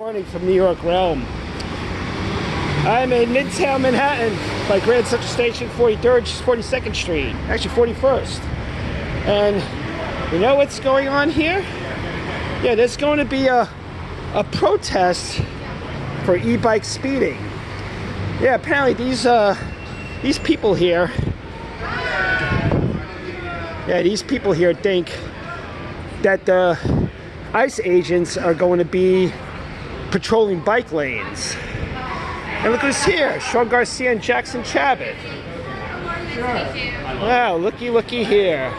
Morning from New York Realm. I'm in Midtown Manhattan by Grand Central Station, 43rd, 42nd Street, actually 41st. And you know what's going on here? Yeah, there's going to be a protest for e-bike speeding. Yeah, apparently these people here, think that the ICE agents are going to be patrolling bike lanes. And look who's here, Sean Garcia and Jackson Chabot. Wow, looky here.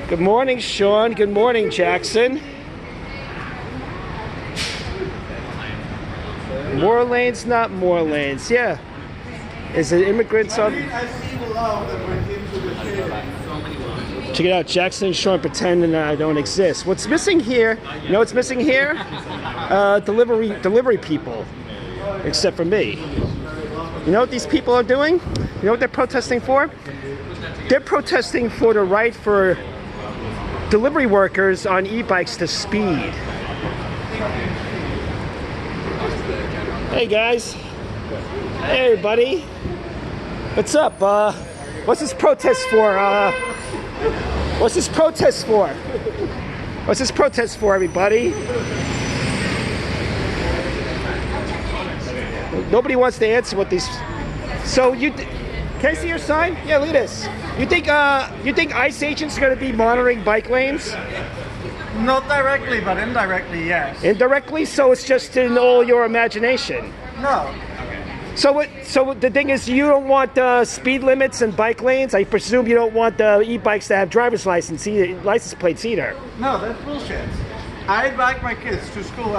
Good morning, Sean. Good morning, Jackson. More lanes, not more lanes. Yeah. Is it immigrants on? Check it out, Jackson and Sean pretending that I don't exist. What's missing here? You know what's missing here? Delivery people, except for me. You know what these people are doing? You know what they're protesting for? They're protesting for the right for delivery workers on e-bikes to speed. Hey guys. Hey everybody. What's up? What's this protest for? What's this protest for? What's this protest for, everybody? Nobody wants to answer what these. So can I see your sign? Yeah, look at this. You think ICE agents are going to be monitoring bike lanes? Not directly, but indirectly, yes. Indirectly, so it's just in all your imagination. No. So the thing is, you don't want speed limits and bike lanes. I presume you don't want the e-bikes to have driver's license plates either. No, that's bullshit. I bike my kids to school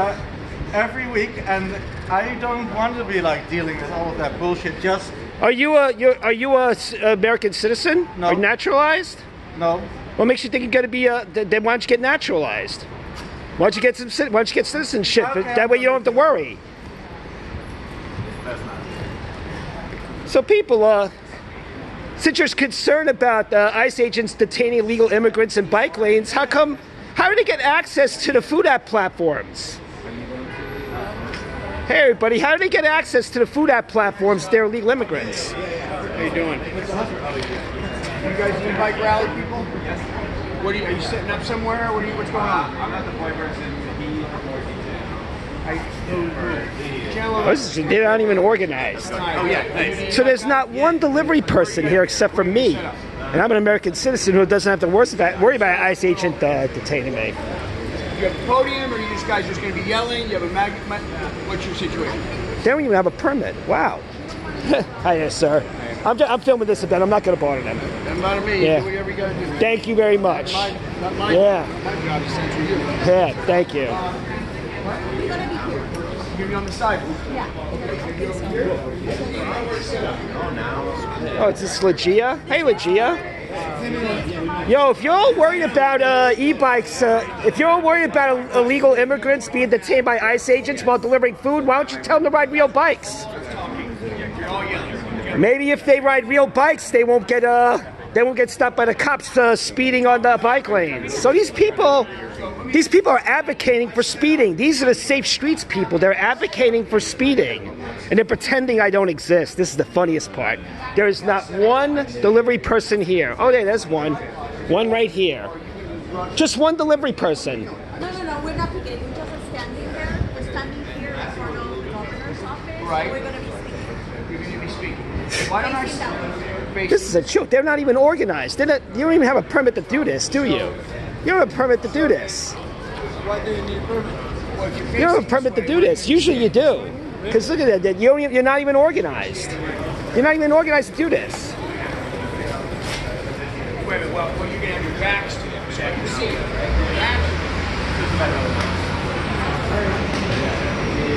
every week, and I don't want to be like dealing with all of that bullshit. Just are you a American citizen? No. Are you naturalized? No. What makes you think you're going to be then why don't you get naturalized? Why don't you get citizenship? Okay, that way you don't have to worry. So people, since you're concerned about ICE agents detaining illegal immigrants in bike lanes, how do they get access to the food app platforms? Hey everybody, how do they get access to the food app platforms if they're illegal immigrants? How you doing? You guys e-bike rally people? Yes. Are you setting up somewhere? What's going on? I'm at the point where it's They're not even organized. Oh yeah, nice. So there's not one delivery person here except for me. And I'm an American citizen who doesn't have to worry about an ICE agent detaining me. You have a podium, or you guys just going to be yelling? You have a what's your situation? They don't even have a permit. Wow. Hi there, sir. I'm filming this event. I'm not going to bother them. Doesn't matter to me. Yeah. Do whatever you got to do, man. Thank you very much. Not mine. Yeah. My job is sent to you. Yeah, thank you. You're going to be on the side. Oh, is this Legia? Hey, Legia. Yo, if you're all worried about e-bikes, if you're all worried about illegal immigrants being detained by ICE agents while delivering food, why don't you tell them to ride real bikes? Maybe if they ride real bikes, they won't get stopped by the cops speeding on the bike lanes. So these people are advocating for speeding. These are the Safe Streets people. They're advocating for speeding. And they're pretending I don't exist. This is the funniest part. There is not one delivery person here. Oh, there's one. One right here. Just one delivery person. No, we're not picketing. We're just standing there. We're standing here in front of the governor's office. Right. We're going to be speaking. You're going to be speaking. Why don't I... This is a joke. They're not even organized. You don't even have a permit to do this, do you? You don't have a permit to do this. Why do you need a permit? You don't have a permit to do this. Usually you do. Because look at that. You're not even organized. You're not even organized to do this. Wait a minute, well, you're going to have your backs to them so I can see it.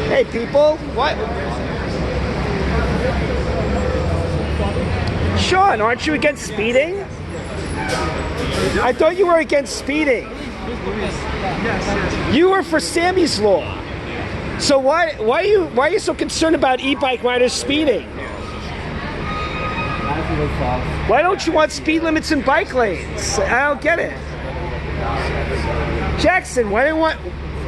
Hey, people. What? Sean, aren't you against speeding? I thought you were against speeding. You were for Sammy's Law. So why are you so concerned about e-bike riders speeding? Why don't you want speed limits in bike lanes? I don't get it. Jackson, why do you want...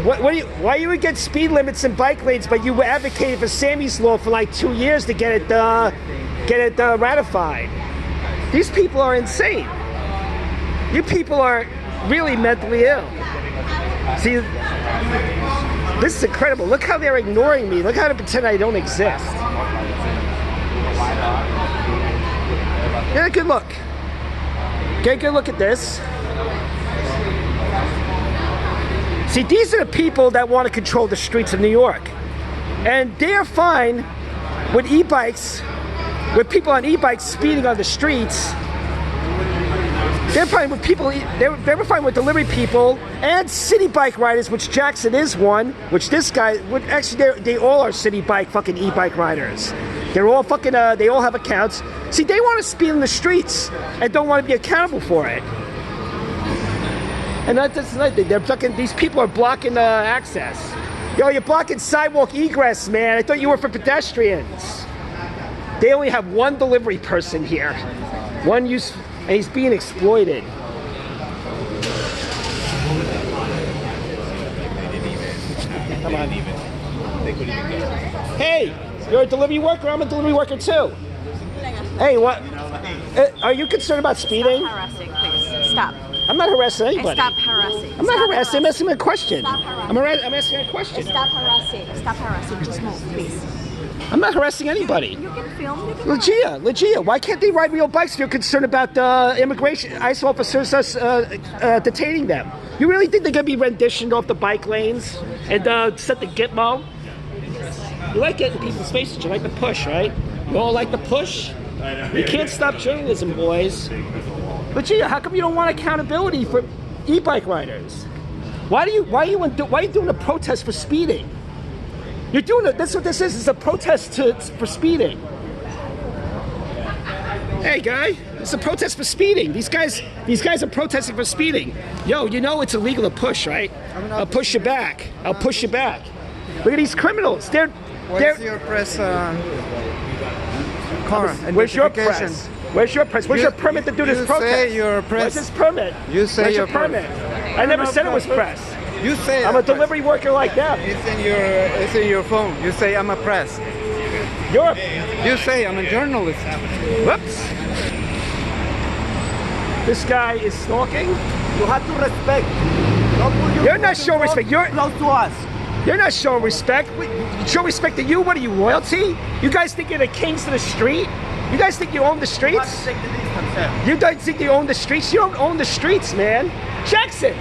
why you against speed limits and bike lanes, but you advocated for Sammy's Law for like 2 years to get it ratified? These people are insane. You people are really mentally ill. See, this is incredible. Look how they're ignoring me. Look how they pretend I don't exist. Get a good look. Get a good look at this. See, these are the people that want to control the streets of New York. And they're fine with e-bikes, with people on e-bikes speeding on the streets. They're fine with people, they're fine with delivery people and city bike riders, which Jackson is one, which this guy, actually they all are city bike fucking e-bike riders. They're all fucking, they all have accounts. See, they want to speed in the streets and don't want to be accountable for it. And that's another thing. They're fucking, these people are blocking access. Yo, you're blocking sidewalk egress, man. I thought you were for pedestrians. They only have one delivery person here. One use, and he's being exploited. Come on. Hey, you're a delivery worker. I'm a delivery worker too. Hey, what? Are you concerned about speeding? Stop harassing, please. Stop. I'm not harassing anybody. Stop harassing. I'm not harassing. I'm asking a question. Stop harassing. I'm asking a question. Stop harassing. Stop harassing. Just move, please. I'm not harassing anybody. You can film. You can Legia, why can't they ride real bikes if you're concerned about immigration, ICE officers detaining them? You really think they're going to be renditioned off the bike lanes and set the gitmo? You like getting people's faces, you like the push, right? You all like the push? You can't stop journalism, boys. Legia, how come you don't want accountability for e-bike riders? Why are you doing a protest for speeding? You're doing it. That's what this is. It's a protest for speeding. Hey, guy, it's a protest for speeding. These guys are protesting for speeding. Yo, you know it's illegal to push, right? I'll push you back. I'll push you back. Look at these criminals. Where's your press car? Where's your press? Where's your press? Where's your permit to do this protest? You say your press. Where's this permit? You say Where's your your permit? I never said it was press. You say I'm a delivery worker like them. It's in your phone. You say I'm a press. You say I'm a journalist. Whoops. This guy is stalking. You have to respect. You're not showing respect. You're close to us. You're not showing respect. Show respect to you. What are you, royalty? You guys think you're the kings of the street? You guys think you own the streets? You guys think you own the streets? You don't own the streets, man. Jackson.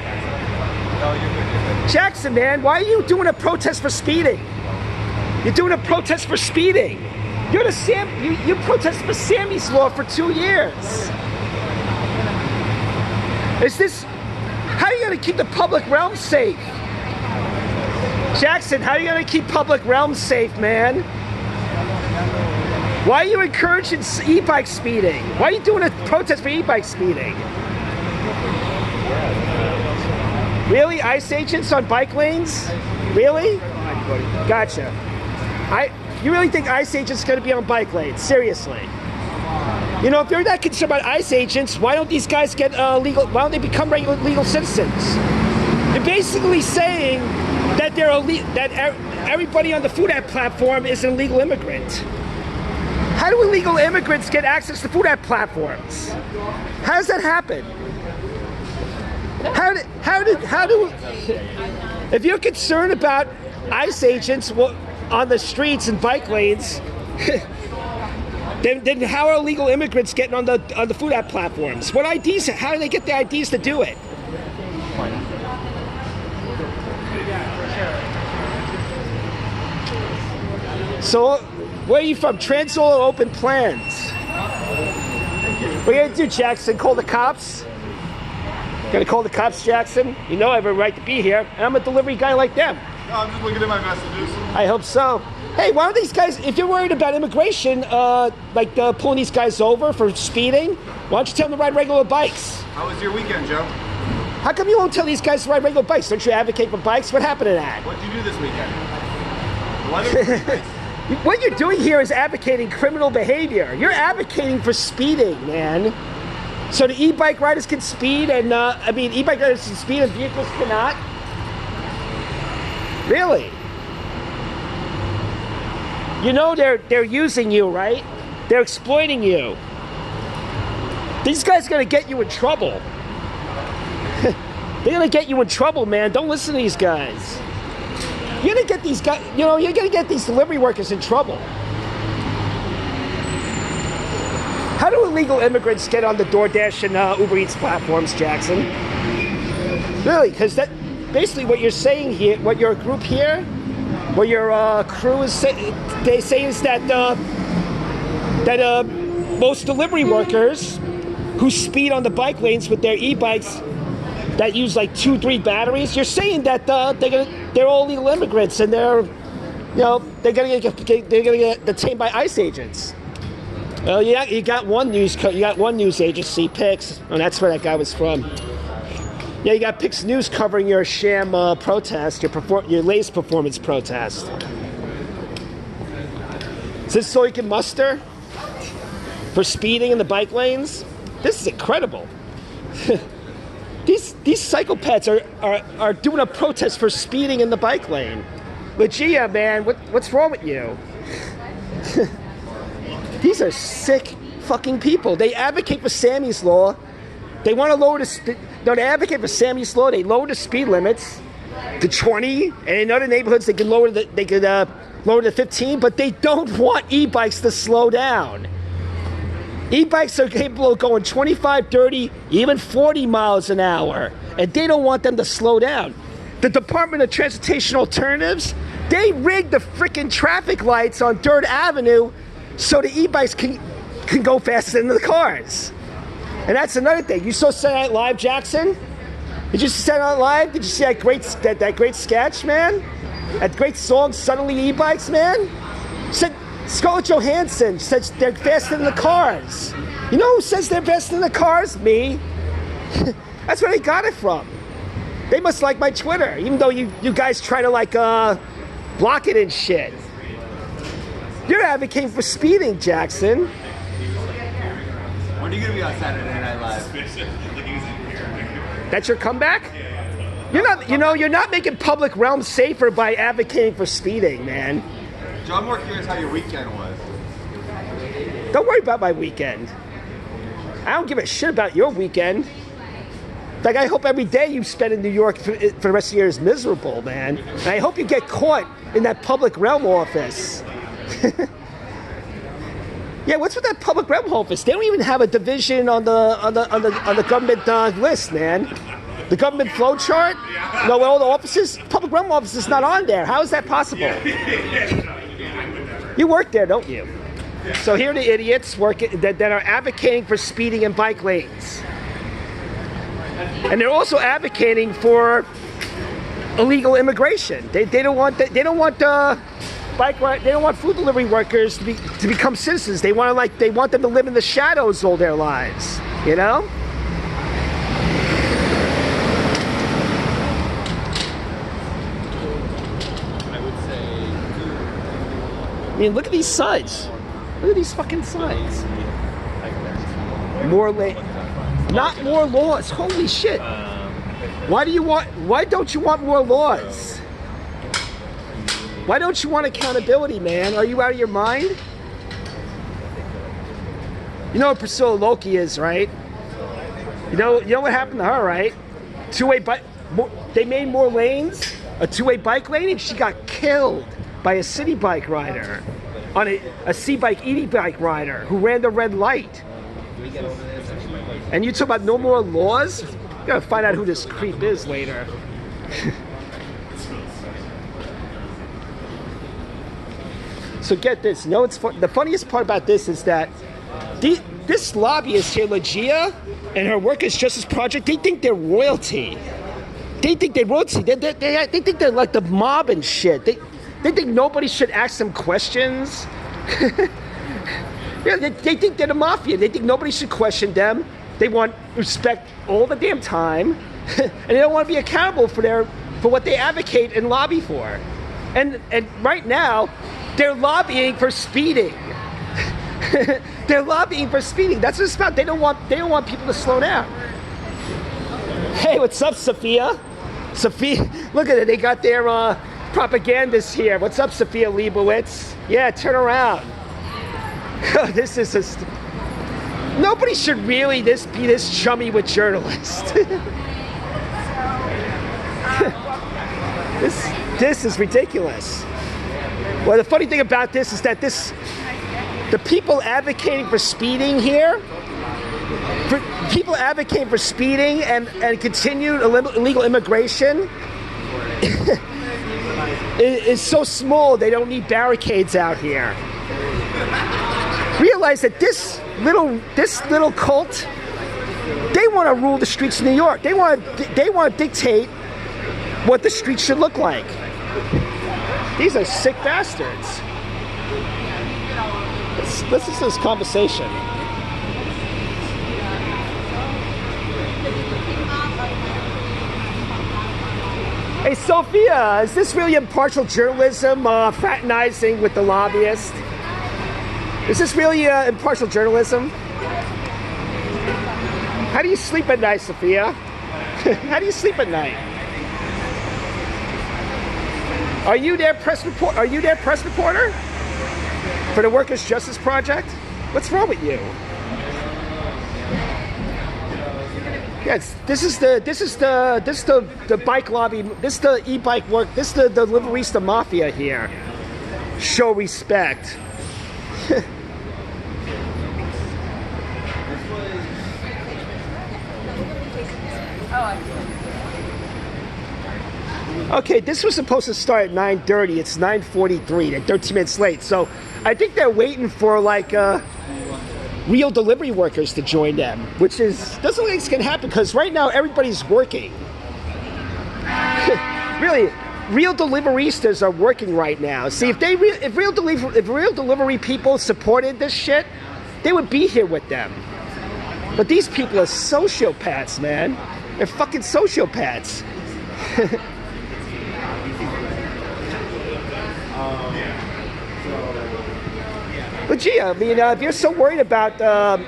Jackson, man, why are you doing a protest for speeding? You're doing a protest for speeding. You're the you protested for Sammy's Law for 2 years. Is this? How are you going to keep the public realm safe? Jackson, how are you going to keep public realm safe, man? Why are you encouraging e-bike speeding? Why are you doing a protest for e-bike speeding? Really? ICE agents on bike lanes? Really? Gotcha. You really think ICE agents are going to be on bike lanes? Seriously? You know, if you're not concerned about ICE agents, why don't these guys get legal? Why don't they become legal citizens? You're basically saying that that everybody on the food app platform is an illegal immigrant. How do illegal immigrants get access to food app platforms? How does that happen? How do if you're concerned about ICE agents on the streets and bike lanes, then how are illegal immigrants getting on the food app platforms? What IDs? How do they get the IDs to do it? So, where are you from? Transoil or Open Plans? What are you gonna do, Jackson? Call the cops? Gonna call the cops, Jackson? You know I have a right to be here, and I'm a delivery guy like them. No, I'm just looking at my messages. I hope so. Hey, why don't these guys, if you're worried about immigration, pulling these guys over for speeding, why don't you tell them to ride regular bikes? How was your weekend, Joe? How come you won't tell these guys to ride regular bikes? Don't you advocate for bikes? What happened to that? What did you do this weekend? The weather was pretty nice. What you're doing here is advocating criminal behavior. You're advocating for speeding, man. So the e-bike riders can speed and, e-bike riders can speed and vehicles cannot? Really? You know they're using you, right? They're exploiting you. These guys are gonna get you in trouble. They're gonna get you in trouble, man. Don't listen to these guys. You're gonna get these guys, you know, you're gonna get these delivery workers in trouble. How do illegal immigrants get on the DoorDash and Uber Eats platforms, Jackson? Really, because that basically what you're saying here, what your group here, what your crew is they say is that most delivery workers who speed on the bike lanes with their e-bikes that use like 2-3 batteries, you're saying that they're all illegal immigrants and they're gonna get detained by ICE agents. Well, yeah, you got one news agency, Pix, and that's where that guy was from. Yeah, you got Pix News covering your sham protest, your latest performance protest. Is this so you can muster for speeding in the bike lanes? This is incredible. These psychopaths are doing a protest for speeding in the bike lane. Lucia, man, what's wrong with you? These are sick fucking people. They advocate for Sammy's Law. They want to lower they advocate for Sammy's Law. They lower the speed limits to 20, and in other neighborhoods they could lower to 15. But they don't want e-bikes to slow down. E-bikes are capable of going 25, 30, even 40 miles an hour, and they don't want them to slow down. The Department of Transportation Alternatives, they rigged the freaking traffic lights on 3rd Avenue so the e-bikes can go faster than the cars. And that's another thing. You saw Saturday Night Live, Jackson? Did you see Saturday Night Live? Did you see that great sketch, man? That great song, Suddenly E-Bikes, man? Said Scarlett Johansson says they're faster than the cars. You know who says they're faster than the cars? Me. That's where they got it from. They must like my Twitter, even though you guys try to block it and shit. You're advocating for speeding, Jackson. When are you gonna be on Saturday Night Live? That's your comeback? You're not making public realm safer by advocating for speeding, man. Joe, I'm more curious how your weekend was. Don't worry about my weekend. I don't give a shit about your weekend. Like, I hope every day you spend in New York for the rest of the year is miserable, man. And I hope you get caught in that public realm office. Yeah, what's with that public realm office? They don't even have a division on the government list, man. The government flow chart? No, all the offices? Public realm office is not on there. How is that possible? You work there, don't you? So here are the idiots that are advocating for speeding in bike lanes. And they're also advocating for illegal immigration. They don't want food delivery workers to become citizens. They want them to live in the shadows all their lives. You know? I mean, look at these signs. Look at these fucking signs. Not more laws. Holy shit. Why don't you want more laws? Why don't you want accountability, man? Are you out of your mind? You know what Priscilla Loki is, right? You know what happened to her, right? They made more lanes, a two-way bike lane, and she got killed by a city bike rider, on a C-bike, e-bike rider who ran the red light. And you talk about no more laws? You gotta find out who this creep is later. So get this. You know, the funniest part about this is that this lobbyist here, Legia, and her Workers' Justice Project, they think they're royalty. They think they're royalty. They think they're like the mob and shit. They think nobody should ask them questions. Yeah, they think they're the mafia. They think nobody should question them. They want respect all the damn time, and they don't want to be accountable for what they advocate and lobby for. And right now, they're lobbying for speeding. They're lobbying for speeding. That's what it's about. They don't want people to slow down. Hey, what's up, Sophia? Sophia, look at it. They got their propagandists here. What's up, Sophia Leibowitz? Yeah, turn around. This is nobody should really be this chummy with journalists. This is ridiculous. Well, the funny thing about this is that the people advocating for speeding here, people advocating for speeding and continued illegal immigration is so small they don't need barricades out here. Realize that this little cult, they want to rule the streets of New York. They want to dictate what the streets should look like. These are sick bastards. Let's listen to this conversation. Hey, Sophia, is this really impartial journalism, fraternizing with the lobbyist? Is this really impartial journalism? How do you sleep at night, Sophia? How do you sleep at night? Are you their press reporter for the Workers' Justice Project? What's wrong with you? Yes, this is the bike lobby. This is the e-bike work. This is the Liverista Mafia here. Show respect. Okay, this was supposed to start at 9:30. It's 9:43. They're 13 minutes late. So I think they're waiting for like real delivery workers to join them, which doesn't look like it's gonna happen because right now everybody's working. Really, real deliveristas are working right now. See, if real delivery people supported this shit, they would be here with them. But these people are sociopaths, man. They're fucking sociopaths. But gee, I mean, if you're so worried about ICE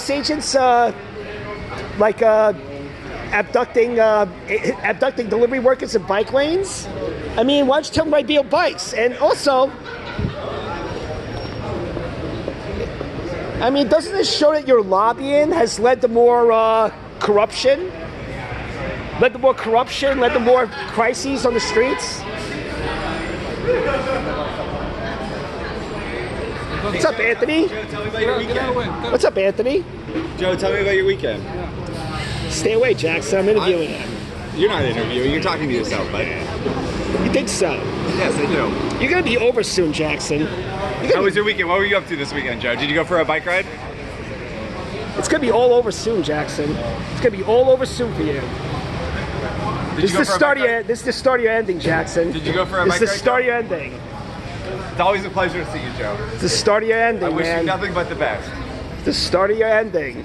agents abducting delivery workers in bike lanes, I mean, why don't you tell them to ride real bikes? And also, I mean, doesn't this show that your lobbying has led to more corruption? Led to more crises on the streets? What's up, Anthony? Joe, tell me about your weekend. What's up, Anthony? Joe, tell me about your weekend. Stay away, Jackson. I'm interviewing him. You're not interviewing. You're talking to yourself, bud. You think so? Yes, I do. You're gonna be over soon, Jackson. How was your weekend? What were you up to this weekend, Joe? Did you go for a bike ride? It's gonna be all over soon, Jackson. It's gonna be all over soon for you. This is the start of your ending, Jackson. Did you go for a This bike is the ride, start of Joe? your ending. It's always a pleasure to see you, Joe. It's the start of your ending, I wish man. you nothing but the best. It's the start of your ending.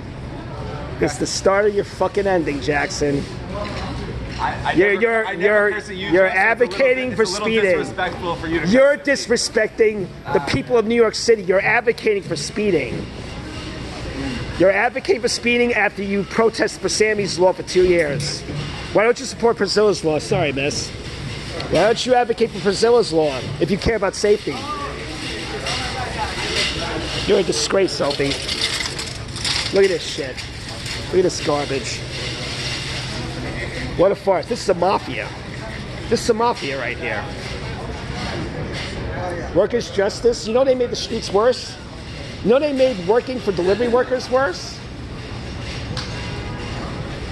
It's the start of your fucking ending, Jackson. You're advocating for speeding. Disrespectful for you to You're disrespecting the people of New York City. You're advocating for speeding. You're advocating for speeding after you protested for Sammy's law for 2 years. Why don't you support Priscilla's law? Sorry, miss. Why don't you advocate for Priscilla's law if you care about safety? You're a disgrace, Sophie. Look at this shit. Look at this garbage. What a farce. This is a mafia. This is a mafia right here. Workers' justice. You know they made the streets worse? You know they made working for delivery workers worse?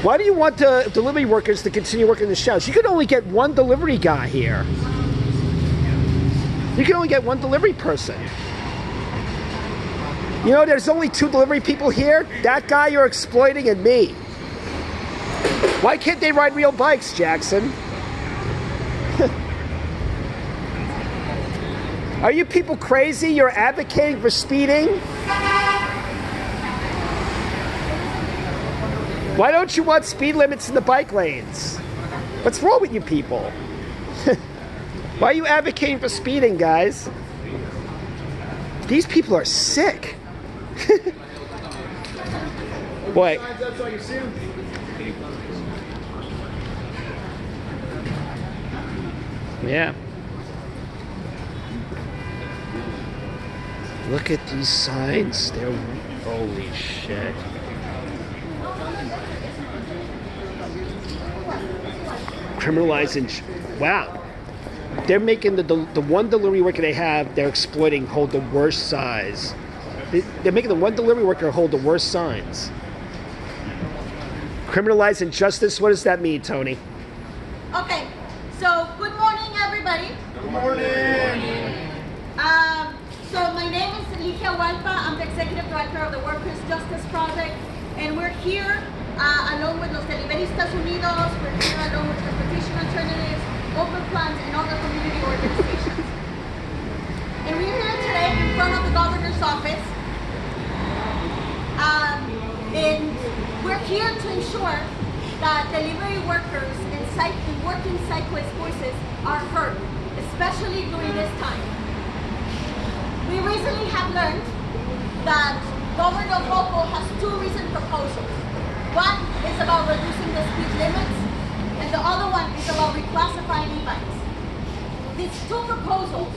Why do you want delivery workers to continue working in the showers? You can only get one delivery guy here. You can only get one delivery person. You know, there's only 2 delivery people here. That guy you're exploiting and me. Why can't they ride real bikes, Jackson? Are you people crazy? You're advocating for speeding? Why don't you want speed limits in the bike lanes? What's wrong with you people? Why are you advocating for speeding, guys? These people are sick. Boy. Yeah. Look at these signs. They're holy shit. Criminalizing. Wow. They're making the one delivery worker they have, they're exploiting, hold the worst size. They're making the one delivery worker hold the worst signs. Criminalize injustice, what does that mean, Tony? Okay, so good morning, everybody. Good morning. So my name is Ligia Hualpa. I'm the Executive Director of the Workers' Justice Project, and we're here along with Los Deliveristas Unidos, we're here along with Transportation Alternatives, Open Plans, and other community organizations. And we're here today in front of the governor's office, and we're here to ensure that delivery workers and working cyclist voices are heard, especially during this time. We recently have learned that Governor Hochul has two recent proposals. One is about reducing the speed limits, and the other one is about reclassifying e-bikes. These two proposals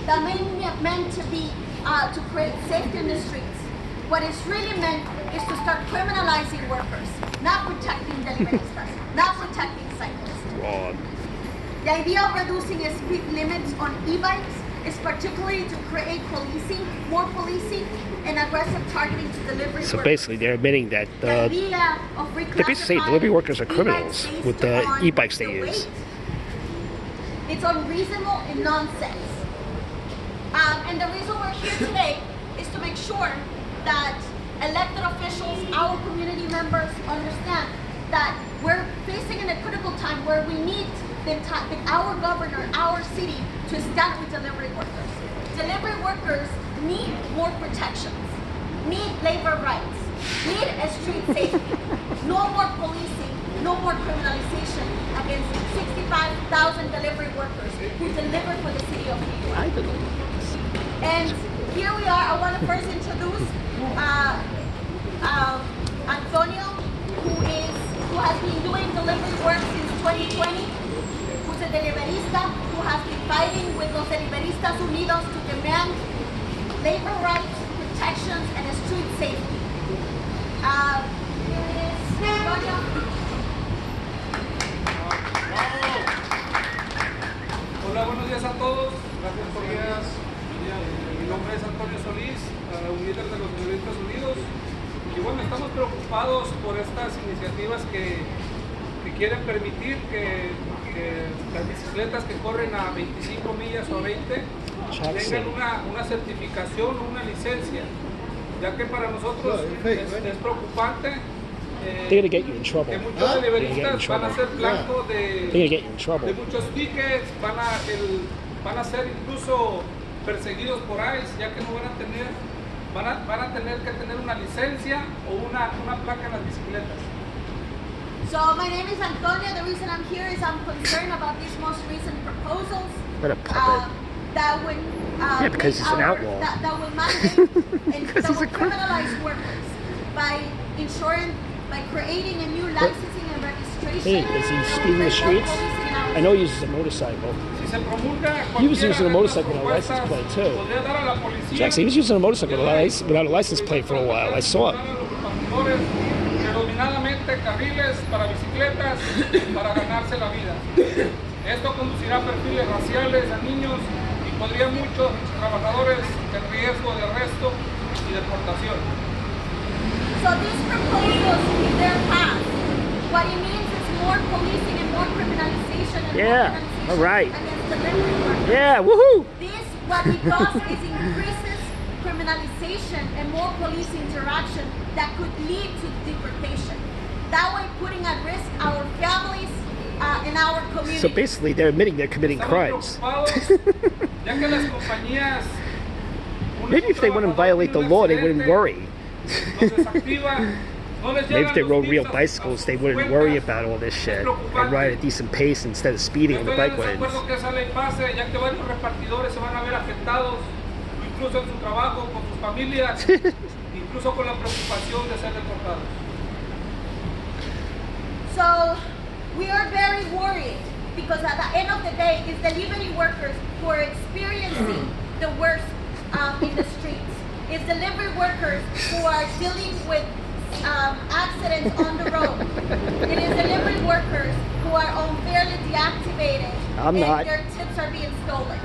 that may be meant to be to create safety in the streets. What is really meant is to start criminalizing workers, not protecting deliveristas, not protecting cyclists. Wrong. The idea of reducing the speed limits on e-bikes is particularly to create policing, more policing, and aggressive targeting to delivery So workers. basically, they're admitting that The idea of they basically say reclassifying delivery workers are e-bikes criminals based with the on e-bikes they the use. weight, it's unreasonable and nonsense. And the reason we're here today is to make sure that elected officials, our community members, understand that we're facing in a critical time where we need our governor, our city, to stand with delivery workers. Delivery workers need more protections, need labor rights, need a street safety, no more policing, no more criminalization against 65,000 delivery workers who deliver for the city of New York. I believe. And here we are. I want to first introduce Antonio, who has been doing delivery work since 2020, who's a deliverista, who has been fighting with Los Deliveristas Unidos to demand labor rights, protections, and street safety. Here it is, Antonio. Hola, buenos días a todos. Gracias por venir. Mi nombre es Antonio Solís, un líder de los Deliveristas Unidos. Y bueno, estamos preocupados por estas iniciativas que quieren permitir que las bicicletas que corren a 25 millas o a 20 tengan una certificación o una licencia, ya que para nosotros es preocupante. They're gonna get you in trouble. Que muchos deliveristas van a ser blanco They're gonna get you in trouble. de muchos tickets, van a ser incluso perseguidos por ICE, ya que no van a tener que tener una licencia o una placa en las bicicletas. So my name is Antonio. The reason I'm here is I'm concerned about these most recent proposals What a puppet. that would Yeah, because he's an outlaw. That will mandate and Because that he's will a criminal. criminalize workers by creating a new licensing and registration. Hey, is he speeding the streets? I know he uses a motorcycle. Si se promulga He was using a cualquiera de motorcycle estas with a license propuestas, plate too. podría dar a la policía Jackson, he was using a motorcycle without a license plate for a while. I saw it. a los conductores predominantemente carriles para bicicletas para ganarse la vida. Esto conducirá a perfiles raciales a niños y podría muchos trabajadores en riesgo de arresto y deportación. So these proposals, if they're passed, what it means is more policing and more criminalization and Yeah, more criminalization all right. against delivery workers. Yeah, woohoo! This, what it does is increases criminalization and more police interaction that could lead to deportation. That way putting at risk our families and our community. So basically, they're admitting they're committing Estamos crimes. preocupados, ya que las compañías, Maybe if they wouldn't violate the law, they wouldn't worry. los desactivan, no les Maybe if they llegan rode los real tips a bicycles, they sus wouldn't cuentas. worry about all this shit and ride at a decent pace instead of speeding on the Estoy bike en lanes. desacuerdo que esa ley pase, ya que varios repartidores se van a ver afectados, incluso en su trabajo, con sus familias, incluso con la preocupación de ser deportados. So we are very worried because at the end of the day, it's delivery workers who are experiencing the worst in the streets. It's delivery workers who are dealing with accidents on the road. It is delivery workers who are unfairly deactivated I'm and not. their tips are being stolen.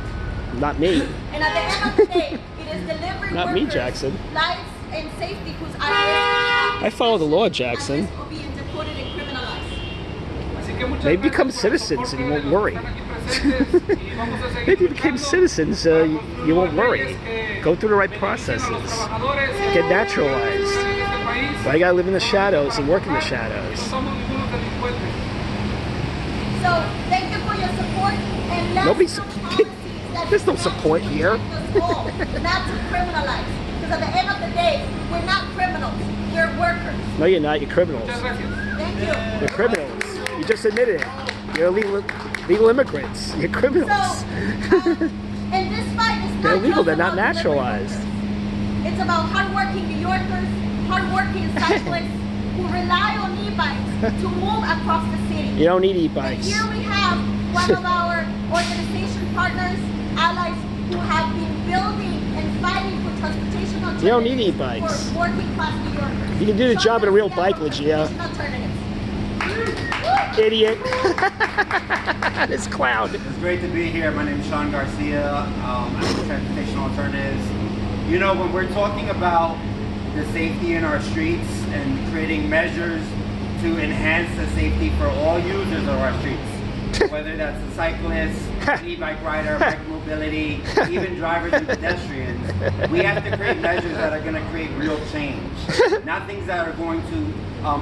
Not me. And at the end of the day, it is delivery Not workers, me, Jackson. lives and safety whose are I follow the law, Jackson. at risk of being deported and criminalized. Así que muchas Maybe gracias become por el citizens soporte and you de won't los worry. que están aquí presentes y vamos a seguir Maybe you became luchando citizens, para you construir won't nuevas worry. leyes que Go through the right beneficien a los processes. trabajadores y a Get los naturalized. ciudadanos de este país. Why you gotta live in the shadows and work in the No shadows? somos ningunos delincuentes. So thank you for your support and let's Nobody's- do policies that There's no do not support here. protect us all, not to criminalize. Because at the end of the day, we're not criminals. We're workers. No, you're not. You're criminals. Muchas gracias. Thank you. You're criminals. You just admitted it. You're legal immigrants. You're So, criminals. and this fight is not They're illegal. just They're not about delivery naturalized. workers. It's about hardworking New Yorkers, hardworking cyclists who rely on e-bikes to move across the city. You don't need And e-bikes. here we have one of our organization partners, allies, who have been building and fighting for transportation alternatives You don't need e-bikes. for working class New Yorkers. You can do the job in a real Sean bike, Garcia Ligia. for transportation alternatives. Idiot. This clown. It's great to be here. My name is Sean Garcia. I'm with Transportation Alternatives. You know, when we're talking about the safety in our streets and creating measures to enhance the safety for all users of our streets, whether that's a cyclist, an e-bike rider, bike mobility, even drivers and pedestrians, we have to create measures that are going to create real change, not things that are going to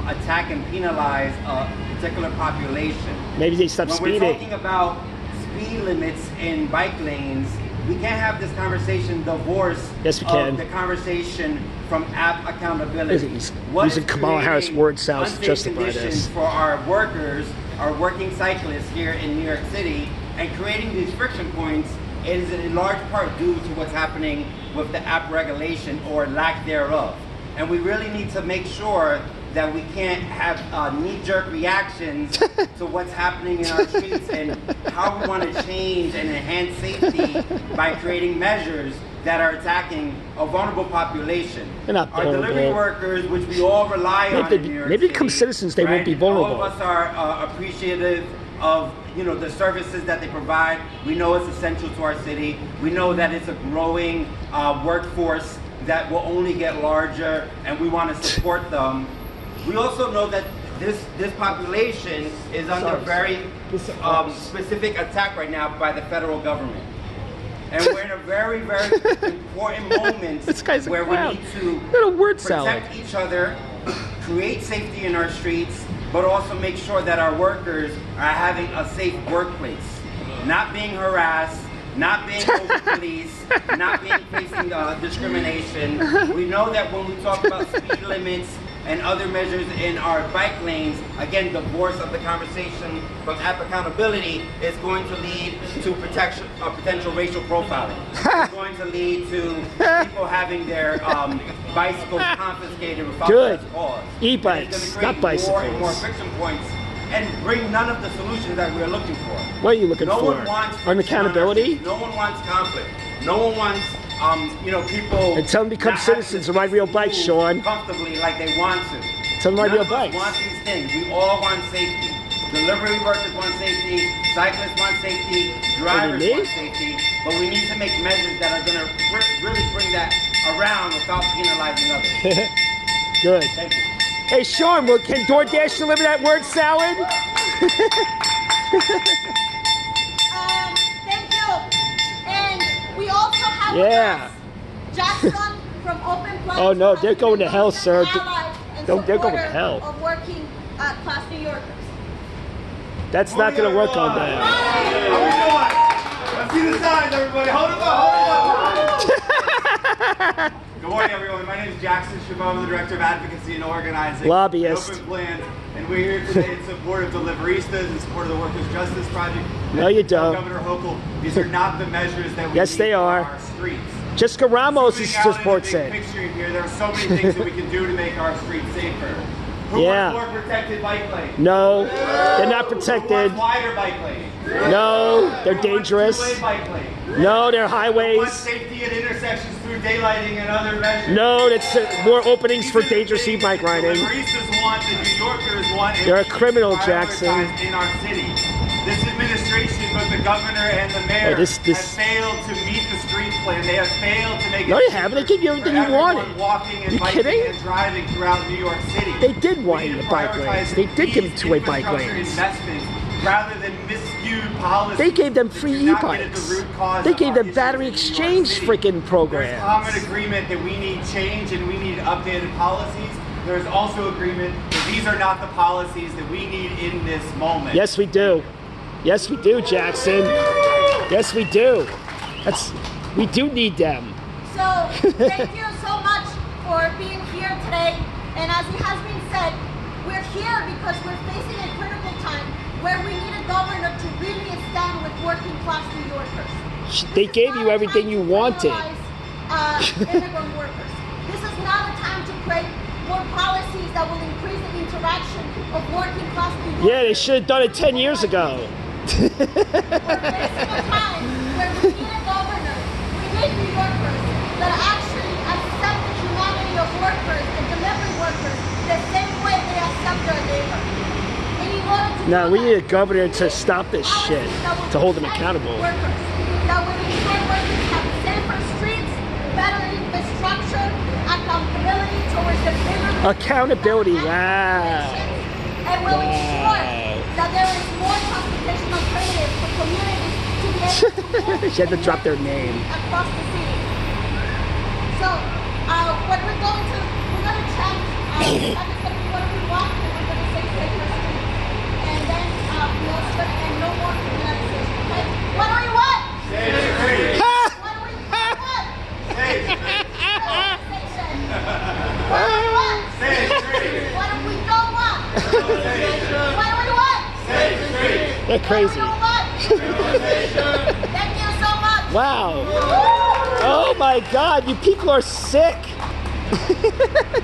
attack and penalize a particular population. Maybe they stop When we're speeding. talking about speed limits in bike lanes, we can't have this conversation divorced Yes, we can. of the conversation from app accountability. He's What using is Kamala Harris creating word sounds to unsafe justify conditions this. for our workers, our working cyclists here in New York City, and creating these friction points is in large part due to what's happening with the app regulation or lack thereof. And we really need to make sure that we can't have knee-jerk reactions to what's happening in our streets and how we want to change and enhance safety by creating measures that are attacking a vulnerable population. They're not Our delivery vulnerable. workers, which we all rely on in New York Maybe become City, citizens, they won't be vulnerable. All of us are appreciative of the services that they provide. We know it's essential to our city. We know that it's a growing workforce that will only get larger, and we want to support them. We also know that this population is under very specific attack right now by the federal government. And we're in a very, very important moment This guy's a where clown. we need to What a word protect salad. each other, create safety in our streets, but also make sure that our workers are having a safe workplace, not being harassed, not being over-policed, not being facing discrimination. We know that when we talk about speed limits and other measures in our bike lanes, again, divorce of the conversation from app accountability is going to lead to potential racial profiling. It's going to lead to people having their bicycles confiscated without Good. just cause. E-bikes, It's gonna not create more and more bicycles. friction points and bring none of the solutions that we're looking for. What are you looking No for? one wants On accountability? No one wants conflict. No one wants people. And tell them to become not having citizens the and ride real space bikes, to Sean. move comfortably like they want to. Tell them to ride None real of us bikes. want these things. We all want safety. Delivery workers want safety. Cyclists want safety. Drivers me? want safety. But we need to make measures that are going to really bring that around without penalizing others. Good. Thank you. Hey, Sean, can DoorDash deliver that word salad? Thank you. And we also have Yeah. Jackson from Open Plains. Oh, no, they're going to hell, sir. Ally and They're going to supporter hell. Of working class New Yorkers. That's not going to work on that. Let's see the signs, everybody. Hold them up, hold them up. Good morning, everyone. My name is Jackson Chabot. I'm the Director of Advocacy and Organizing. Lobbyist. at Open Plan. And we're here today in support of Deliveristas and support of the Workers' Justice Project. No, you don't. Governor Hochul, these are not the measures that we Yes, need they for are. our streets. Jessica Ramos Zooming is out in the supports big it. picture here, there are so many things that we can do to make our streets safer. Who Yeah. wants more protected bike lanes? No, they're not Who protected. wants wider bike lanes? No, they're Who wants dangerous. two-way bike lanes? No, they're Who wants highways. safety at intersections through daylighting and other measures? No, that's more openings for dangerous e-bike riding. The baristas want, the New Yorkers want. and You're a we should criminal, prioritize Jackson. In our city. This administration, both the governor and the mayor, Oh, this- have failed to meet the streets plan. They have failed to make it No, they safer haven't. They give you everything for you everyone wanted. walking and You biking kidding? and driving throughout New York City. They did We widen need the to bike prioritize lanes. They did give them these two-way bike infrastructure lanes. investments rather than miscued policies. They gave them that free do not get at the e-bikes. root cause They of gave our them issues battery in New York exchange City. freaking There's programs. common agreement that we need change and we need updated policies. There's also agreement that these are not the policies that we need in this moment. Yes, we do. Yes, we do, Jackson. Yes, we do. We do need them. So thank you so much for being here today. And as it has been said, we're here because we're facing a critical time where we need a governor to really stand with working class New Yorkers. They gave you everything you wanted. Immigrant workers. This is not a time to create more policies that will increase the interaction of working class New Yorkers. Yeah, they should have done it 10 years ago. We're facing a time where we need a governor, we need New Yorkers that actually accept the humanity of workers and delivery workers the same way they accept their labor. And in order to No, do we that, need a governor to stop this shit, to hold them accountable. Workers, that will ensure workers have safer streets, better infrastructure, accountability towards the bigger Accountability, wow. and will ensure that there is more transportation alternatives for communities to be able to move She had to drop their name. across the city. So, what we're going to check, that is going to be what we want, and we're going to say safer streets. And then we also going to end no more criminalization. Okay? What do we want? Safe streets. What do we want? Safe streets. Criminalization. What do we want? Safe streets. What do we don't want? What do we want? Safe streets. They're crazy. Thank you so much. Wow. Oh my God, you people are sick.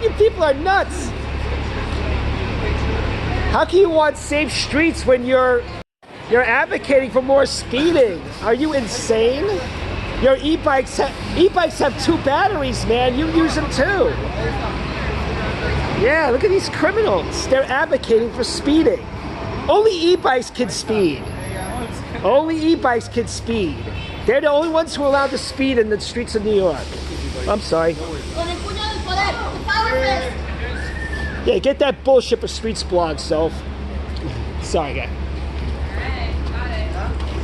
You people are nuts. How can you want safe streets when you're advocating for more speeding? Are you insane? Your e-bikes have two batteries, man. You use them too. Yeah, look at these criminals. They're advocating for speeding. Only e-bikes can speed. Only e-bikes can speed. They're the only ones who are allowed to speed in the streets of New York. I'm sorry. Con el puño del poder, the power fist. Yeah, get that bullshit for Streets blog, self. Sorry, guy.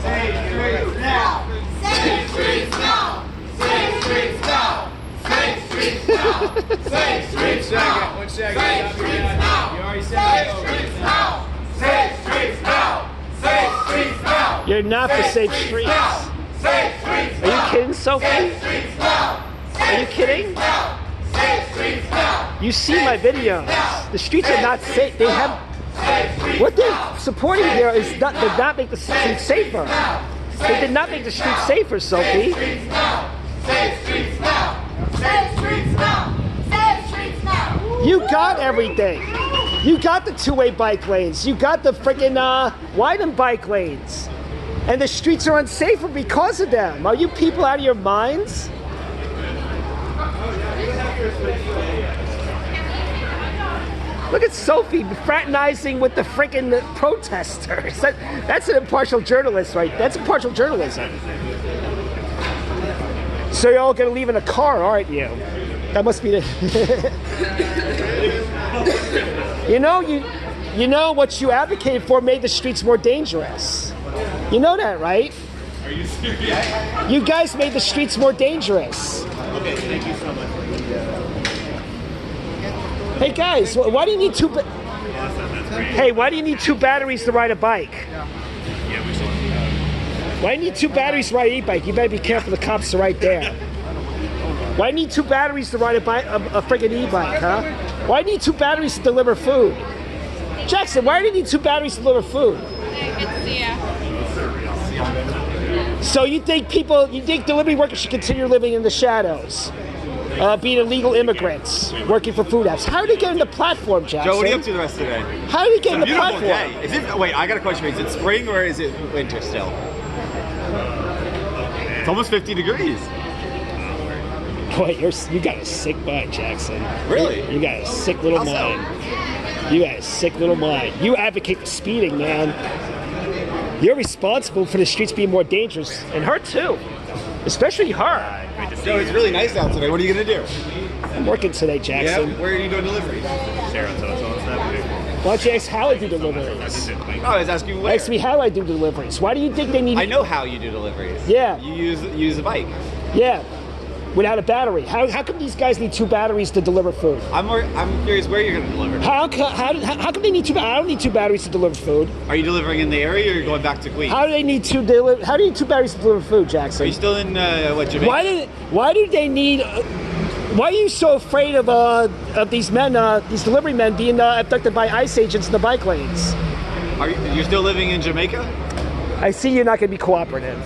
Safe streets now. Safe streets now. Safe streets now. Safe streets now. Safe streets now. One second. Safe streets now. You already said Safe that. streets now. Safe streets now. Safe streets now. You're not for safe streets. now. Safe streets Are you kidding, Sophie? Safe streets now. Are you kidding? now. Safe streets now. You see my videos. The streets are not safe. They have what they're supporting here is not, did not make the streets safer. They did not make the streets safer, Sophie. Streets now. Safe streets now. Safe streets now. Safe streets now. You got everything. You got the two-way bike lanes. You got the freaking widened bike lanes. And the streets are unsafer because of them. Are you people out of your minds? Look at Sophie fraternizing with the freaking protesters. That's an impartial journalist, right? That's impartial journalism. So you're all gonna leave in a car, aren't you? That must be the. You know what you advocated for made the streets more dangerous. You know that, right? Are you serious? You guys made the streets more dangerous. Okay, thank you so much. Hey guys, why do you need two? Hey, why do you need two batteries to ride a bike? Why do you need two batteries to ride an e-bike? You better be careful. The cops are right there. Why do you need two batteries to ride a freaking e-bike, huh? Why do you need two batteries to deliver food? Jackson, why do you need two batteries to deliver food? So you think delivery workers should continue living in the shadows? being illegal immigrants working for food apps. How did they get in the platform, Jackson? Joe, what are you up to the rest of the day? How did they get in the Beautiful platform? day. Is it? Wait, I got a question for you. Is it spring or is it winter still? It's almost 50 degrees. Boy, you got a sick mind, Jackson. Really? You got a sick little How so? mind. You got a sick little mind. You advocate for speeding, man. You're responsible for the streets being more dangerous, and her too, especially her. Joe, it's really nice out today. What are you gonna do? I'm working today, Jackson. Where are you doing deliveries? Why don't you ask how I do deliveries? Oh, I was asking where. Ask me how I do deliveries. Why do you think they need? I know how you do deliveries. Yeah. You use a bike. Yeah, without a battery. How come these guys need 2 batteries to deliver food? I'm curious where you're gonna deliver. How come they need 2? I don't need 2 batteries to deliver food. Are you delivering in the area or are you going back to Queens? How do they need 2 How do you need 2 batteries to deliver food, Jackson? Are you still in Jamaica? Why do they need? Why are you so afraid of these men, these delivery men, being abducted by ICE agents in the bike lanes? You're still living in Jamaica? I see you're not going to be cooperative.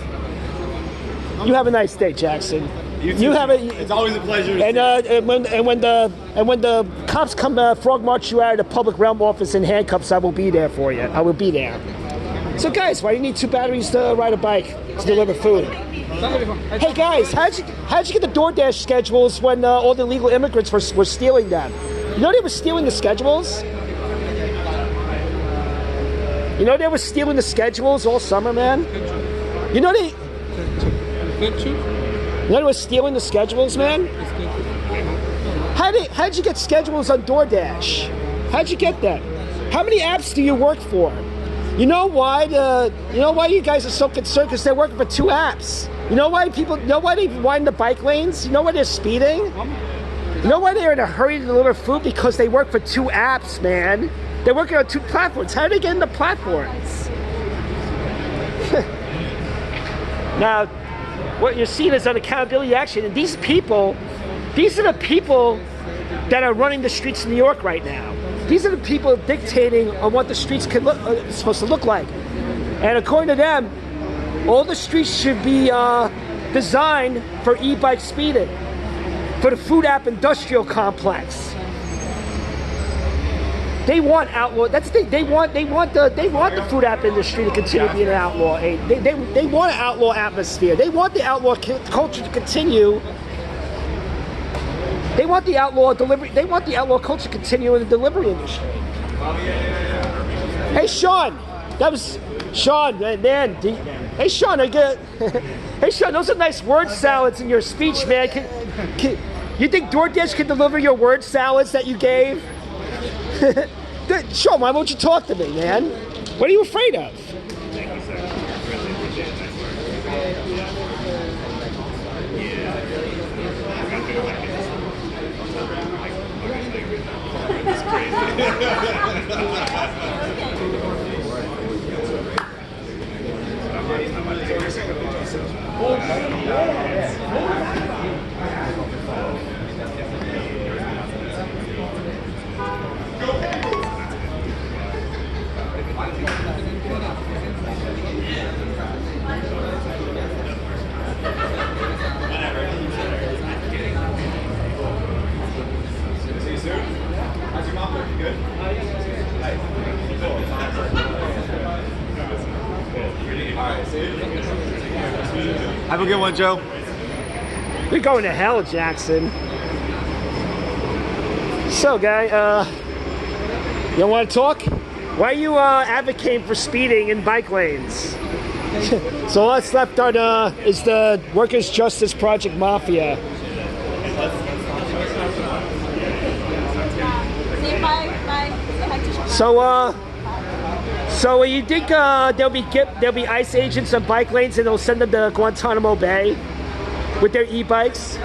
You have a nice day, Jackson. You have It's always a pleasure. And when the cops come frog march you out of the public realm office in handcuffs, I will be there for you. I will be there. So guys, why do you need 2 batteries to ride a bike to deliver food? Hey guys, how'd you get the DoorDash schedules when all the illegal immigrants were stealing them? You know they were stealing the schedules? You know they were stealing the schedules all summer, man? You know they were stealing the schedules, man? How'd you get schedules on DoorDash? How'd you get that? How many apps do you work for? You know why you guys are so concerned? Because they're working for 2 apps. You know why they wind the bike lanes? You know why they're speeding? You know why they're in a hurry to deliver food? Because they work for 2 apps, man. They're working on 2 platforms. How do they get into platforms? Now, what you're seeing is an accountability action, and these are the people that are running the streets of New York right now. These are the people dictating on what the streets supposed to look like. And according to them, all the streets should be designed for e-bike speeding, for the food app industrial complex. They want outlaw. They want the food app industry to continue being an outlaw. They want an outlaw atmosphere. They want the outlaw culture to continue. They want the outlaw delivery. They want the outlaw culture to continue in the delivery industry. Hey Sean, that was Sean, man. Hey Sean, hey Sean, those are nice word salads in your speech, man. You think DoorDash can deliver your word salads that you gave? Sean, why won't you talk to me, man? What are you afraid of? Thank you, sir. Really appreciate it. Nice Have a good one, Joe. You're going to hell, Jackson. So, guy, you don't want to talk? Why are you advocating for speeding in bike lanes? So what's left is the Workers' Justice Project Mafia. So you think there'll be ICE agents on bike lanes and they'll send them to Guantanamo Bay with their e-bikes?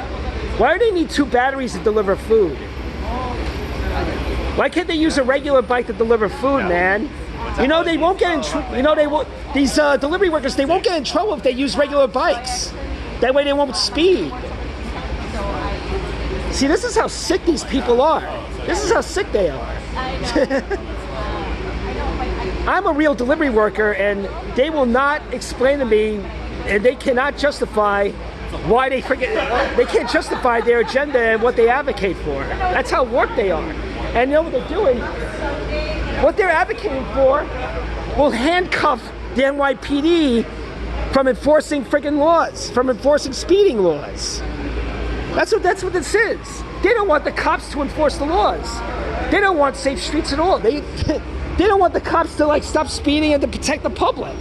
Why do they need 2 batteries to deliver food? Why can't they use a regular bike to deliver food, man? You know they won't get in. These delivery workers, they won't get in trouble if they use regular bikes. That way they won't speed. See, this is how sick these people are. This is how sick they are. I'm a real delivery worker, and they will not explain to me, and they cannot justify why they they can't justify their agenda and what they advocate for. That's how warped they are. And you know what they're doing? What they're advocating for will handcuff the NYPD from enforcing friggin' laws, from enforcing speeding laws. That's what this is. They don't want the cops to enforce the laws. They don't want safe streets at all. They don't want the cops to like stop speeding and to protect the public.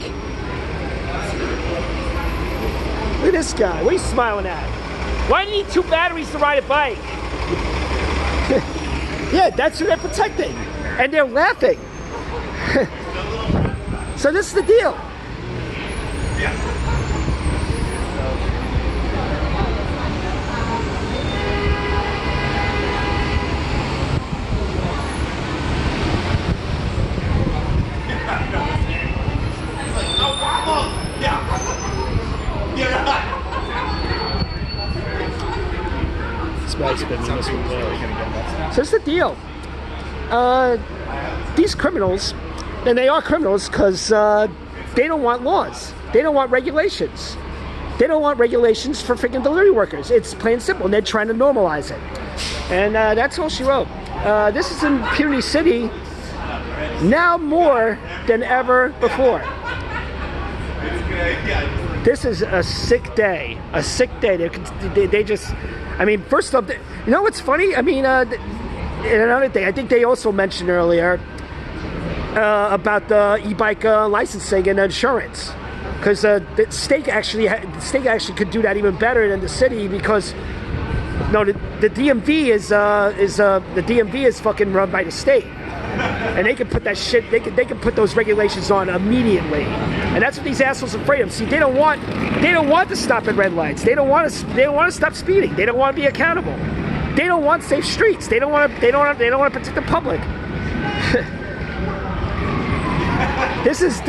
Look at this guy. What are you smiling at? Why do you need 2 batteries to ride a bike? Yeah, that's who they're protecting. And they're laughing. So this is the deal. So it's the deal. These criminals, and they are criminals because they don't want laws. They don't want regulations. They don't want regulations for freaking delivery workers. It's plain and simple, and they're trying to normalize it. And that's all she wrote. This is in Puny City now more than ever before. This is a sick day. A sick day. They just, I mean, first off, you know what's funny? I mean, another thing, I think they also mentioned earlier about the e-bike licensing and insurance, because the state actually could do that even better than the city, because the DMV is fucking run by the state, and they can put that shit. They can put those regulations on immediately, and that's what these assholes are afraid of. See, they don't want to stop at red lights. They don't want to stop speeding. They don't want to be accountable. They don't want safe streets. They don't want to protect the public. This is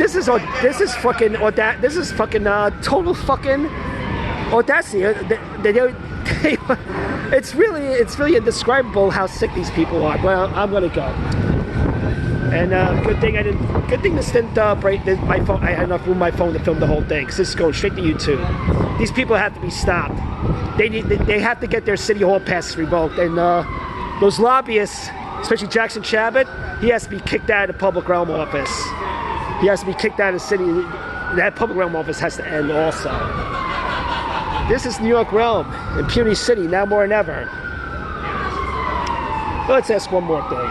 fucking total fucking audacity. It's really indescribable how sick these people are. Well, I'm gonna go. And good thing this didn't break my phone. I had enough room on my phone to film the whole thing, because this is going straight to YouTube. These people have to be stopped. They have to get their city hall passes revoked, and those lobbyists, especially Jackson Chabot, he has to be kicked out of the public realm office. He has to be kicked out of the city. That public realm office has to end also. This is New York realm in Puny City now more than ever. Let's ask one more thing.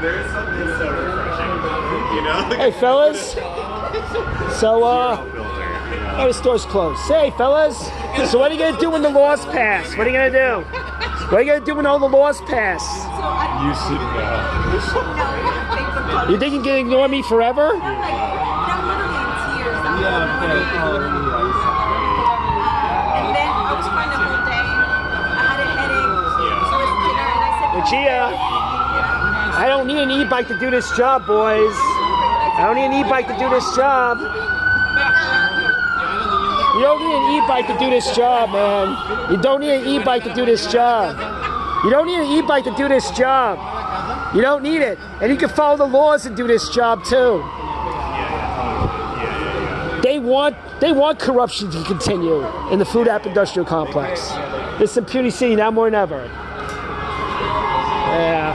There's something so refreshing, you know? Hey fellas, so oh, the store's closed. Hey fellas, so what are you gonna do when the laws pass? What are you gonna do? What are you gonna do when all the laws pass? You should know. You think you can ignore me forever? I'm literally in tears. And then I was crying the whole day. I had a headache. So it was dinner, and I said, Gia, I don't need an e-bike to do this job, boys. I don't need an e-bike to do this job. You don't need an e-bike to do this job, man. You don't need an e-bike to do this job. You don't need an e-bike to do this job. You don't need it. And you can follow the laws and do this job too. They want corruption to continue in the food app industrial complex. This is in Puny City now more than ever. Yeah.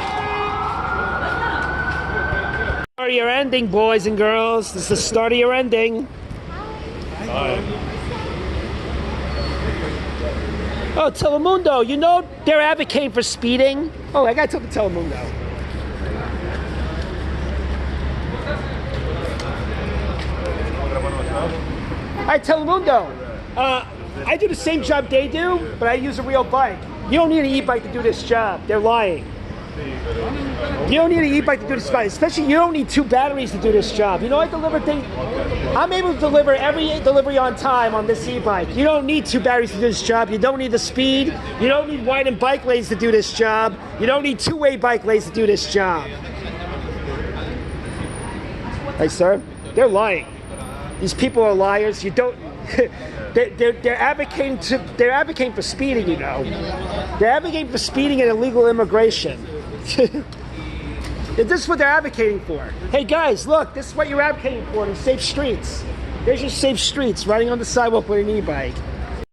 Start of your ending, boys and girls. This is the start of your ending. Oh, Telemundo, you know they're advocating for speeding? Oh, I gotta talk to Telemundo. Hi, Telemundo. I do the same job they do, but I use a real bike. You don't need an e-bike to do this job. They're lying. You don't need an e-bike to do this job. Especially, you don't need 2 batteries to do this job. You know, I'm able to deliver every delivery on time on this e-bike. You don't need 2 batteries to do this job. You don't need the speed. You don't need widened bike lanes to do this job. You don't need 2-way bike lanes to do this job. Hey, sir, they're lying. These people are liars. You don't. They're advocating for speeding. You know, they're advocating for speeding and illegal immigration. This is what they're advocating for. Hey guys, look, this is what you're advocating for: the safe streets. There's your safe streets, riding on the sidewalk with an e-bike.